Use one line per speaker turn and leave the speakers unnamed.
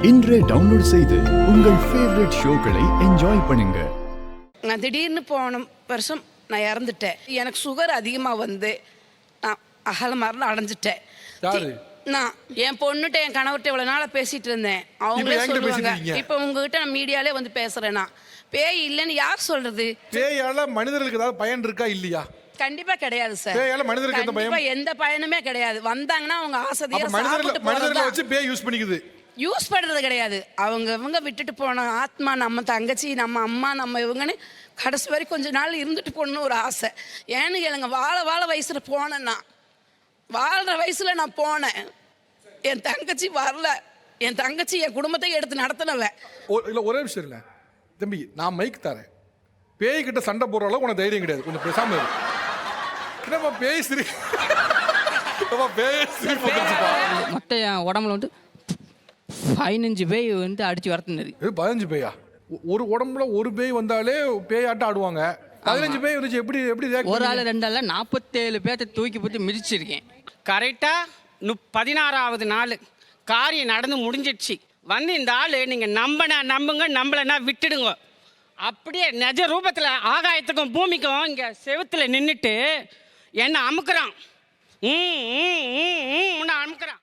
இன்றே டவுன்லோட் செய்து உங்கள் ஃபேவரட் ஷோக்களை என்ஜாய் பண்ணுங்க.
நான் திடீர்னு போன வருஷம் நான் இறந்துட்டேன். எனக்கு சுகர் அதிகமாக வந்து நான் அகல மரணம் அடைஞ்சிட்டேன். நான் என் பொண்ணுகிட்ட என் கணவர்கிட்ட இவ்வளோ நாளாக பேசிகிட்டு இருந்தேன். அவங்களே சொல்லுவாங்க. இப்போ உங்ககிட்ட நான் மீடியாலே வந்து பேசுகிறேன்னா பேய் இல்லைன்னு யார் சொல்கிறது?
பேயால மனிதர்களுக்கு ஏதாவது பயன் இருக்கா இல்லையா?
கண்டிப்பா கிடையாது சார்.
பேயால மனிதருக்கு எந்த பயம்?
எந்த பயனுமே கிடையாது. வந்தாங்கன்னா அவங்க ஆசையா
மனிதர்களை வச்சு பேய் யூஸ் பண்ணிக்குது.
யூஸ் பண்ணுறது கிடையாது. அவங்க விட்டுட்டு போன ஆத்மா, நம்ம தங்கச்சி, நம்ம அம்மா, நம்ம இவங்கன்னு கடைசி வரை கொஞ்ச நாள் இருந்துட்டு போகணுன்னு ஒரு ஆசை. ஏன்னு கேளுங்க, வாழ வயசில் போனேன்னா, வாழ்கிற வயசில் நான் போனேன். என் தங்கச்சி வரல. என் தங்கச்சி என் குடும்பத்தை எடுத்து நடத்தினவ.
இல்லை, ஒரே விஷயம் இல்லை தம்பி, நான் மைக் தரேன். பேய் கிட்ட சண்டை போடுற அளவுக்கு உனக்கு தைரியம் கிடையாது. கொஞ்சம் பேசாம இரு. என்னப்பா பேய் சிரி
மொத்த என் உடம்புல வந்து 15 பேய் வந்து அடிச்சு வரத்துனது.
15 பேயா? ஒரு உடம்புல ஒரு பேய் வந்தாலே பேய் ஆட்டம் ஆடுவாங்க. 15 பேய் வந்துச்சு. எப்படி
ஒரு ஆள் 2 ஆள் 47 பேர்த்த தூக்கி போட்டு மிதிச்சிருக்கேன்.
கரெக்டாக 16வது நாள் காரியம் நடந்து முடிஞ்சிடுச்சு. வந்து இந்த ஆள் நீங்கள் நம்புங்க, நம்பலைன்னா விட்டுடுங்க. அப்படியே நிஜ ரூபத்தில் ஆகாயத்துக்கும் பூமிக்கும் இங்கே செவுத்தில் நின்றுட்டு என்னை அமுக்குறான். அமுக்குறான்.